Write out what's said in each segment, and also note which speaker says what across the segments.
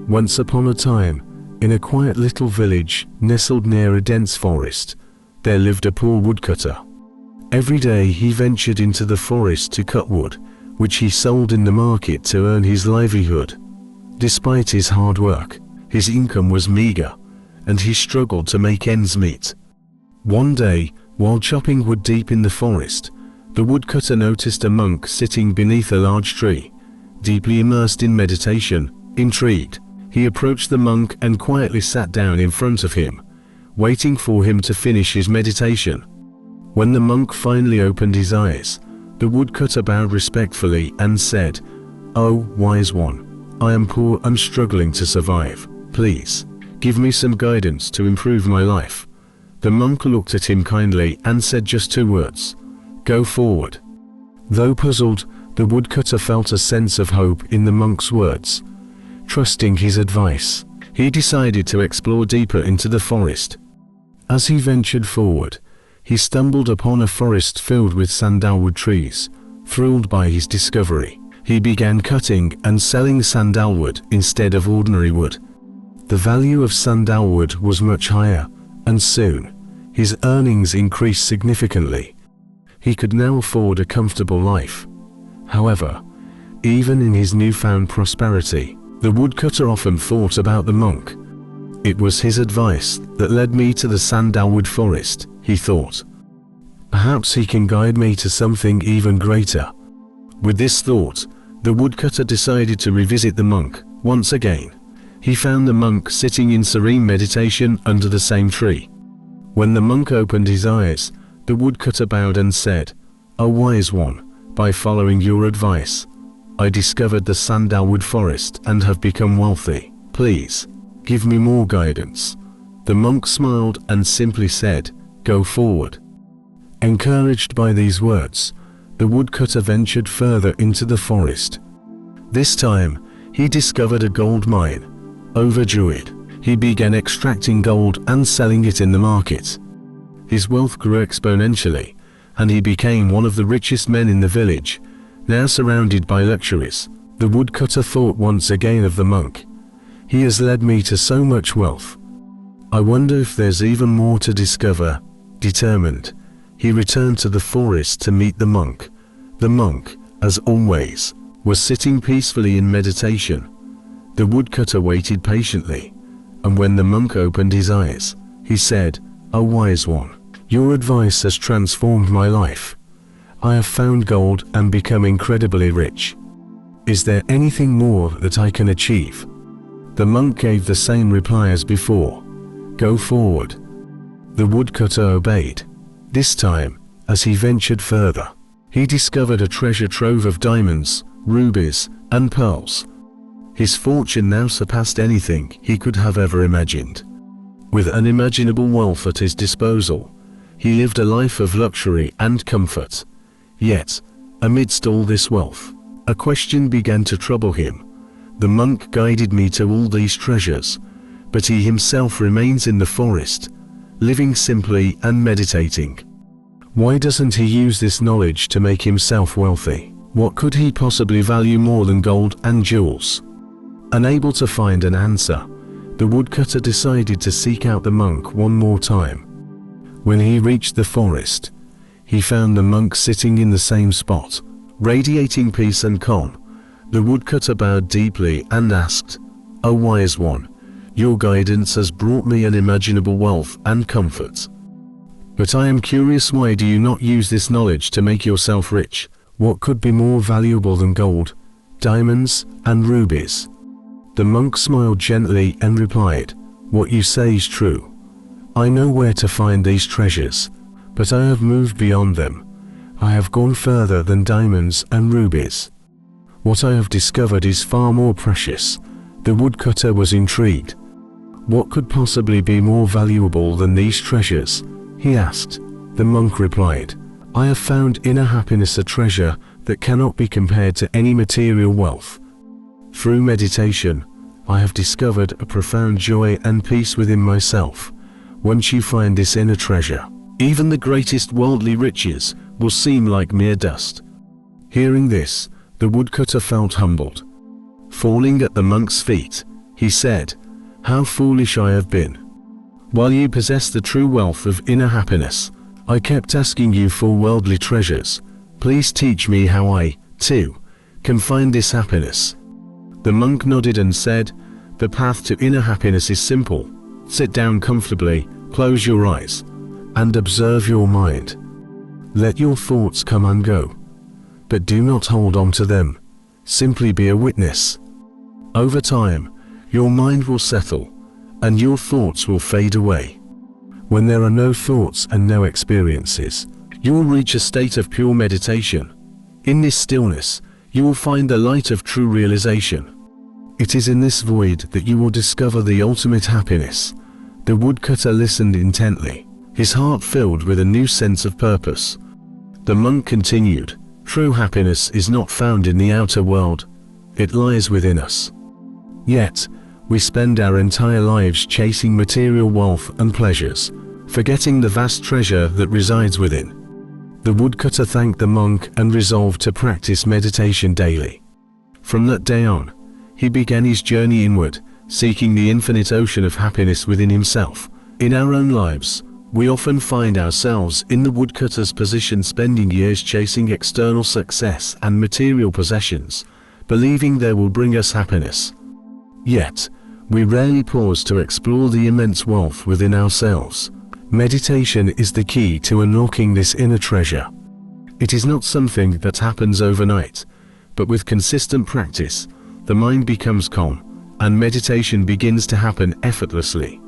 Speaker 1: Once upon a time, in a quiet little village nestled near a dense forest, there lived a poor woodcutter. Every day he ventured into the forest to cut wood, which he sold in the market to earn his livelihood. Despite his hard work, his income was meager, and he struggled to make ends meet. One day, while chopping wood deep in the forest, the woodcutter noticed a monk sitting beneath a large tree, deeply immersed in meditation. Intrigued, he approached the monk and quietly sat down in front of him, waiting for him to finish his meditation. When the monk finally opened his eyes, the woodcutter bowed respectfully and said, "Oh, wise one, I am poor and struggling to survive. Please, give me some guidance to improve my life." The monk looked at him kindly and said just 2 words, "Go forward." Though puzzled, the woodcutter felt a sense of hope in the monk's words. Trusting his advice, he decided to explore deeper into the forest. As he ventured forward, he stumbled upon a forest filled with sandalwood trees. Thrilled by his discovery, he began cutting and selling sandalwood instead of ordinary wood. The value of sandalwood was much higher, and soon, his earnings increased significantly. He could now afford a comfortable life. However, even in his newfound prosperity, the woodcutter often thought about the monk. "It was his advice that led me to the sandalwood forest," he thought. "Perhaps he can guide me to something even greater." With this thought, the woodcutter decided to revisit the monk. Once again, he found the monk sitting in serene meditation under the same tree. When the monk opened his eyes, the woodcutter bowed and said, "O wise one, by following your advice, I discovered the sandalwood forest and have become wealthy. Please, give me more guidance." The monk smiled and simply said, "Go forward." Encouraged by these words, the woodcutter ventured further into the forest. This time, he discovered a gold mine. Overjoyed, he began extracting gold and selling it in the market. His wealth grew exponentially, and he became one of the richest men in the village. Now surrounded by luxuries, the woodcutter thought once again of the monk. "He has led me to so much wealth. I wonder if there's even more to discover." Determined, he returned to the forest to meet the monk. The monk, as always, was sitting peacefully in meditation. The woodcutter waited patiently, and when the monk opened his eyes, he said, "O wise one, your advice has transformed my life. I have found gold and become incredibly rich. Is there anything more that I can achieve?" The monk gave the same reply as before, "Go forward." The woodcutter obeyed. This time, as he ventured further, he discovered a treasure trove of diamonds, rubies, and pearls. His fortune now surpassed anything he could have ever imagined. With unimaginable wealth at his disposal, he lived a life of luxury and comfort. Yet, amidst all this wealth, a question began to trouble him. "The monk guided me to all these treasures, but he himself remains in the forest, living simply and meditating. Why doesn't he use this knowledge to make himself wealthy? What could he possibly value more than gold and jewels?" Unable to find an answer, the woodcutter decided to seek out the monk one more time. When he reached the forest, he found the monk sitting in the same spot, radiating peace and calm. The woodcutter bowed deeply and asked, "O wise one, your guidance has brought me unimaginable wealth and comfort. But I am curious, why do you not use this knowledge to make yourself rich? What could be more valuable than gold, diamonds, and rubies?" The monk smiled gently and replied, "What you say is true. I know where to find these treasures, but I have moved beyond them. I have gone further than diamonds and rubies. What I have discovered is far more precious." The woodcutter was intrigued. What could possibly be more valuable than these treasures? He asked. The monk replied, "I have found inner happiness, a treasure that cannot be compared to any material wealth. Through meditation, I have discovered a profound joy and peace within myself. Once you find this inner treasure, even the greatest worldly riches will seem like mere dust." Hearing this, the woodcutter felt humbled. Falling at the monk's feet, He said, "How foolish I have been. While you possess the true wealth of inner happiness, I kept asking you for worldly treasures. Please teach me how I, too, can find this happiness." The monk nodded and said, "The path to inner happiness is simple. Sit down comfortably, close your eyes, and observe your mind. Let your thoughts come and go, but do not hold on to them. Simply be a witness. Over time, your mind will settle, and your thoughts will fade away. When there are no thoughts and no experiences, you will reach a state of pure meditation. In this stillness, you will find the light of true realization. It is in this void that you will discover the ultimate happiness." The woodcutter listened intently, his heart filled with a new sense of purpose. The monk continued, "True happiness is not found in the outer world. It lies within us. Yet, we spend our entire lives chasing material wealth and pleasures, forgetting the vast treasure that resides within." The woodcutter thanked the monk and resolved to practice meditation daily. From that day on, he began his journey inward, seeking the infinite ocean of happiness within himself. In our own lives, we often find ourselves in the woodcutter's position, spending years chasing external success and material possessions, believing they will bring us happiness. Yet, we rarely pause to explore the immense wealth within ourselves. Meditation is the key to unlocking this inner treasure. It is not something that happens overnight, but with consistent practice, the mind becomes calm, and meditation begins to happen effortlessly.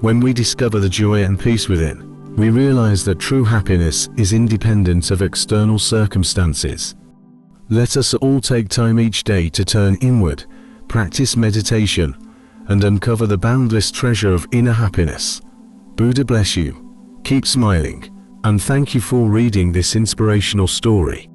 Speaker 1: When we discover the joy and peace within, we realize that true happiness is independent of external circumstances. Let us all take time each day to turn inward, practice meditation, and uncover the boundless treasure of inner happiness. Buddha bless you. Keep smiling, and thank you for reading this inspirational story.